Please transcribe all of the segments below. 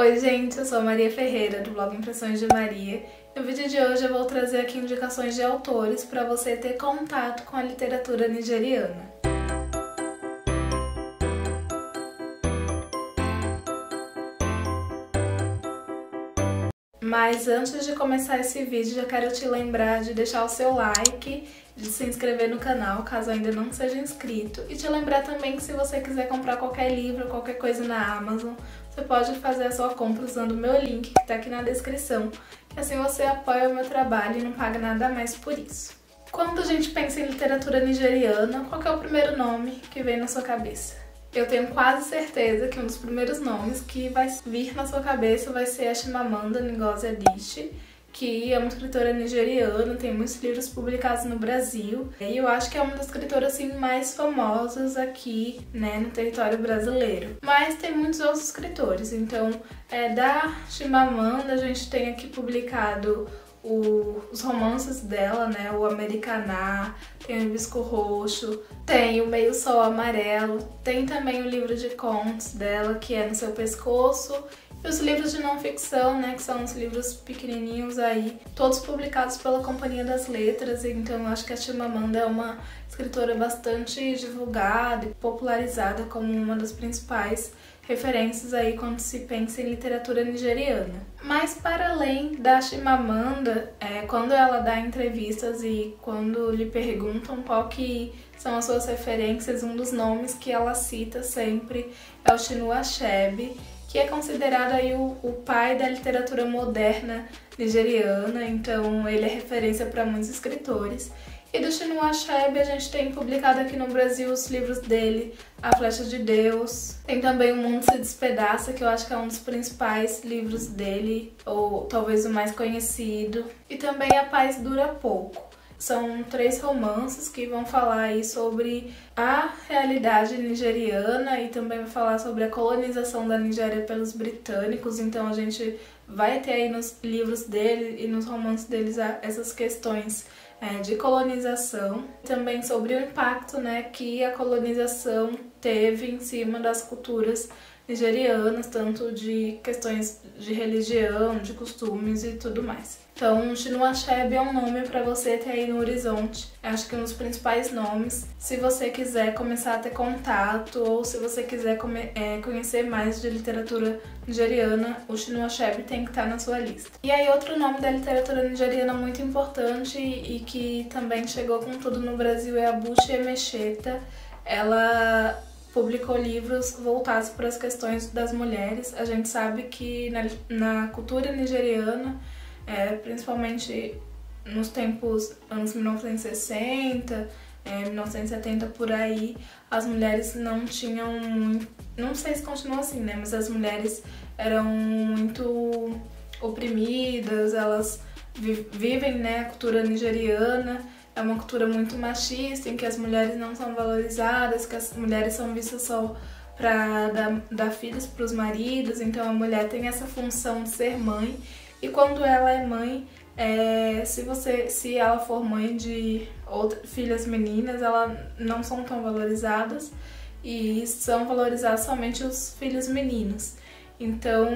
Oi gente, eu sou a Maria Ferreira do blog Impressões de Maria. No vídeo de hoje eu vou trazer aqui indicações de autores para você ter contato com a literatura nigeriana. Mas antes de começar esse vídeo, já quero te lembrar de deixar o seu like, de se inscrever no canal, caso ainda não seja inscrito. E te lembrar também que se você quiser comprar qualquer livro, qualquer coisa na Amazon, você pode fazer a sua compra usando o meu link que está aqui na descrição. Que assim você apoia o meu trabalho e não paga nada a mais por isso. Quando a gente pensa em literatura nigeriana, qual que é o primeiro nome que vem na sua cabeça? Eu tenho quase certeza que um dos primeiros nomes que vai vir na sua cabeça vai ser a Chimamanda Ngozi Adichie, que é uma escritora nigeriana, tem muitos livros publicados no Brasil. E eu acho que é uma das escritoras assim, mais famosas aqui, né, no território brasileiro. Mas tem muitos outros escritores, então da Chimamanda a gente tem aqui publicado os romances dela, né, o Americaná, tem o Hibisco Roxo, tem o Meio Sol Amarelo, tem também o livro de contos dela, que é No Seu Pescoço, e os livros de não-ficção, né, que são os livros pequenininhos aí, todos publicados pela Companhia das Letras, então eu acho que a Chimamanda é uma escritora bastante divulgada e popularizada como uma das principais referências aí quando se pensa em literatura nigeriana. Mas para além da Chimamanda, quando ela dá entrevistas e quando lhe perguntam qual que são as suas referências, um dos nomes que ela cita sempre é o Chinua Achebe, que é considerado aí o pai da literatura moderna nigeriana, então ele é referência para muitos escritores. E do Chinua Achebe a gente tem publicado aqui no Brasil os livros dele, A Flecha de Deus. Tem também O Mundo Se Despedaça, que eu acho que é um dos principais livros dele, ou talvez o mais conhecido. E também A Paz Dura Pouco. São 3 romances que vão falar aí sobre a realidade nigeriana e também vai falar sobre a colonização da Nigéria pelos britânicos. Então a gente vai ter aí nos livros dele e nos romances deles essas questões de colonização, também sobre o impacto, né, que a colonização teve em cima das culturas nigerianas, tanto de questões de religião, de costumes e tudo mais. Então, Chinua Achebe é um nome para você ter aí no horizonte. Acho que um dos principais nomes, se você quiser começar a ter contato ou se você quiser conhecer mais de literatura nigeriana, o Chinua Achebe tem que estar na sua lista. E aí outro nome da literatura nigeriana muito importante e que também chegou com tudo no Brasil é a Buchi Emecheta. Ela publicou livros voltados para as questões das mulheres. A gente sabe que na cultura nigeriana, principalmente nos tempos anos 1960, 1970 por aí, as mulheres não tinham muito, não sei se continua assim, né, mas as mulheres eram muito oprimidas, elas vivem, né, a cultura nigeriana. É uma cultura muito machista, em que as mulheres não são valorizadas, que as mulheres são vistas só para dar filhos para os maridos, então a mulher tem essa função de ser mãe. E quando ela é mãe, se ela for mãe de filhas meninas, elas não são tão valorizadas e são valorizados somente os filhos meninos. Então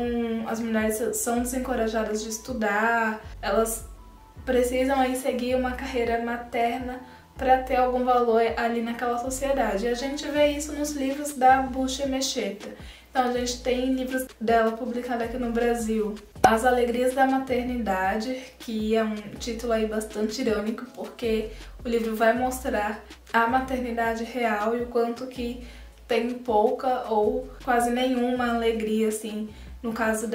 as mulheres são desencorajadas de estudar, elas precisam aí seguir uma carreira materna para ter algum valor ali naquela sociedade. E a gente vê isso nos livros da Buchi Emecheta. Então a gente tem livros dela publicados aqui no Brasil. As Alegrias da Maternidade, que é um título aí bastante irônico, porque o livro vai mostrar a maternidade real e o quanto que tem pouca ou quase nenhuma alegria, assim, no caso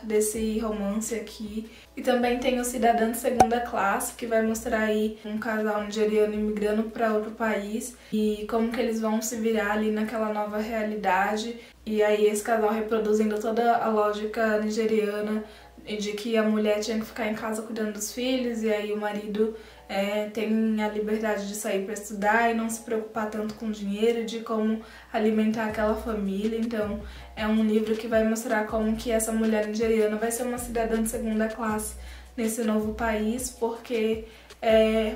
desse romance aqui. E também tem o Cidadã de Segunda Classe, que vai mostrar aí um casal nigeriano imigrando para outro país e como que eles vão se virar ali naquela nova realidade. E aí esse casal reproduzindo toda a lógica nigeriana de que a mulher tinha que ficar em casa cuidando dos filhos e aí o marido tem a liberdade de sair para estudar e não se preocupar tanto com dinheiro, de como alimentar aquela família. Então é um livro que vai mostrar como que essa mulher nigeriana vai ser uma cidadã de segunda classe nesse novo país, porque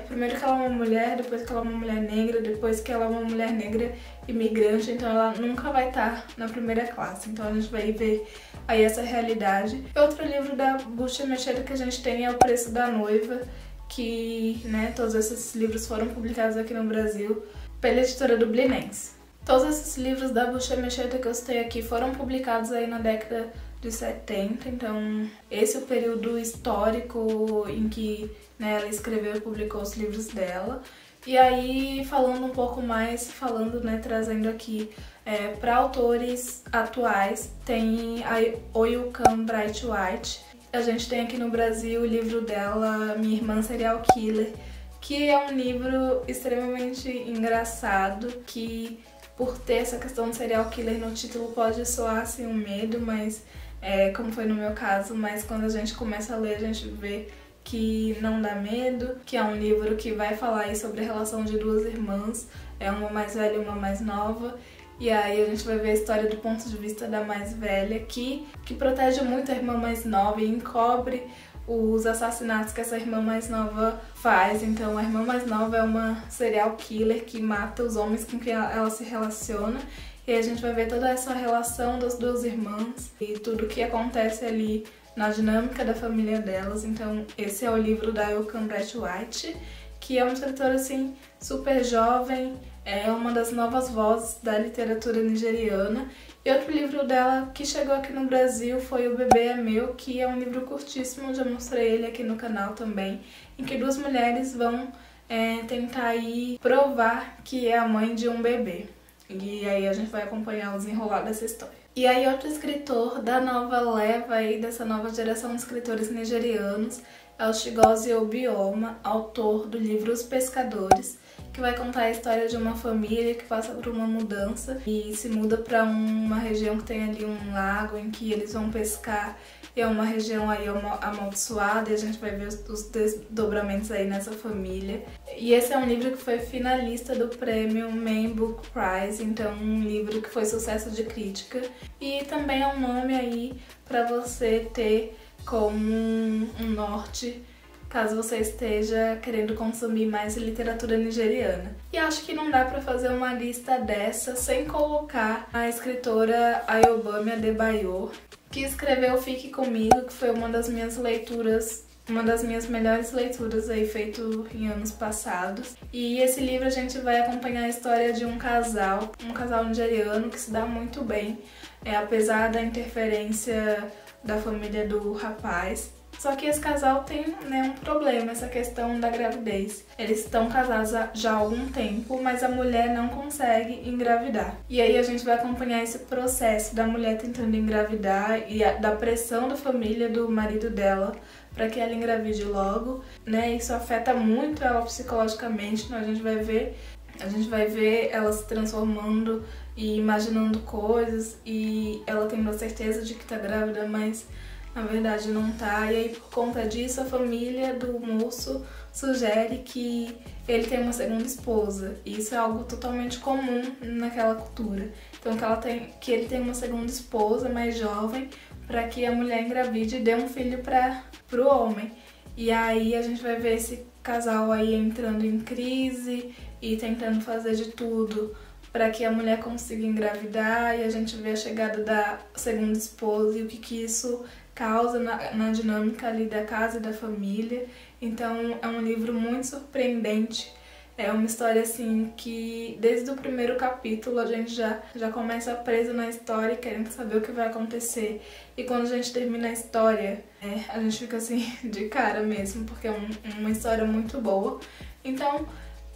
primeiro que ela é uma mulher, depois que ela é uma mulher negra, depois que ela é uma mulher negra imigrante, então ela nunca vai estar na primeira classe. Então a gente vai ver aí essa realidade. Outro livro da Bucha Mecheda que a gente tem é O Preço da Noiva, que, né, todos esses livros foram publicados aqui no Brasil pela editora Dublinense. Todos esses livros da Bucha Mecheda que eu citei aqui foram publicados aí na década de 70, então esse é o período histórico em que, né, ela escreveu e publicou os livros dela. E aí, falando um pouco mais, né, trazendo aqui para autores atuais, tem a Oyukan Bright White. A gente tem aqui no Brasil o livro dela, Minha Irmã Serial Killer, que é um livro extremamente engraçado, que por ter essa questão de serial killer no título pode soar assim um medo, mas como foi no meu caso, mas quando a gente começa a ler a gente vê que não dá medo, que é um livro que vai falar aí sobre a relação de duas irmãs, uma mais velha e uma mais nova, e aí a gente vai ver a história do ponto de vista da mais velha, que protege muito a irmã mais nova e encobre os assassinatos que essa irmã mais nova faz. Então a irmã mais nova é uma serial killer que mata os homens com quem ela se relaciona, e a gente vai ver toda essa relação das duas irmãs e tudo que acontece ali na dinâmica da família delas. Então esse é o livro da Oyukan Bright White, que é uma escritora assim super jovem, é uma das novas vozes da literatura nigeriana. E outro livro dela que chegou aqui no Brasil foi O Bebê é Meu, que é um livro curtíssimo, já mostrei ele aqui no canal também, em que duas mulheres vão tentar aí provar que é a mãe de um bebê. E aí a gente vai acompanhar o desenrolar dessa história. E aí outro escritor da nova leva aí, dessa nova geração de escritores nigerianos, é o Chigozie Obioma, autor do livro Os Pescadores, que vai contar a história de uma família que passa por uma mudança e se muda para uma região que tem ali um lago em que eles vão pescar, e é uma região aí amaldiçoada, e a gente vai ver os desdobramentos aí nessa família. E esse é um livro que foi finalista do prêmio Man Book Prize, então um livro que foi sucesso de crítica, e também é um nome aí para você ter como um norte caso você esteja querendo consumir mais literatura nigeriana. E acho que não dá pra fazer uma lista dessa sem colocar a escritora Ayobami Adebayor, que escreveu Fique Comigo, que foi uma das minhas melhores leituras aí, feito em anos passados. E esse livro a gente vai acompanhar a história de um casal nigeriano que se dá muito bem, apesar da interferência da família do rapaz. Só que esse casal tem, né, um problema, essa questão da gravidez. Eles estão casados já há algum tempo, mas a mulher não consegue engravidar. E aí a gente vai acompanhar esse processo da mulher tentando engravidar e da pressão da família do marido dela para que ela engravide logo, né? Isso afeta muito ela psicologicamente, então a gente vai ver ela se transformando e imaginando coisas, e ela tendo a certeza de que tá grávida, mas na verdade não tá. E aí por conta disso a família do moço sugere que ele tenha uma segunda esposa. E isso é algo totalmente comum naquela cultura. Então que ele tenha uma segunda esposa mais jovem para que a mulher engravide e dê um filho pro homem. E aí a gente vai ver esse casal aí entrando em crise e tentando fazer de tudo para que a mulher consiga engravidar, e a gente vê a chegada da segunda esposa e o que isso causa na dinâmica ali da casa e da família. Então é um livro muito surpreendente, é uma história assim que desde o primeiro capítulo a gente já começa preso na história, querendo saber o que vai acontecer, e quando a gente termina a história a gente fica assim de cara mesmo, porque é uma história muito boa. Então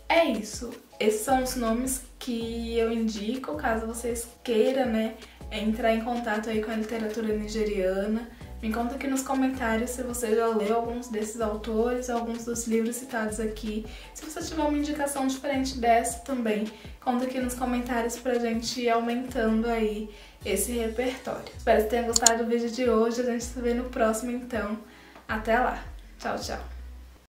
é isso, esses são os nomes que eu indico caso vocês queiram, né, entrar em contato aí com a literatura nigeriana. Me conta aqui nos comentários se você já leu alguns desses autores, alguns dos livros citados aqui. Se você tiver uma indicação diferente dessa também, conta aqui nos comentários pra gente ir aumentando aí esse repertório. Espero que tenha gostado do vídeo de hoje, a gente se vê no próximo então. Até lá! Tchau, tchau!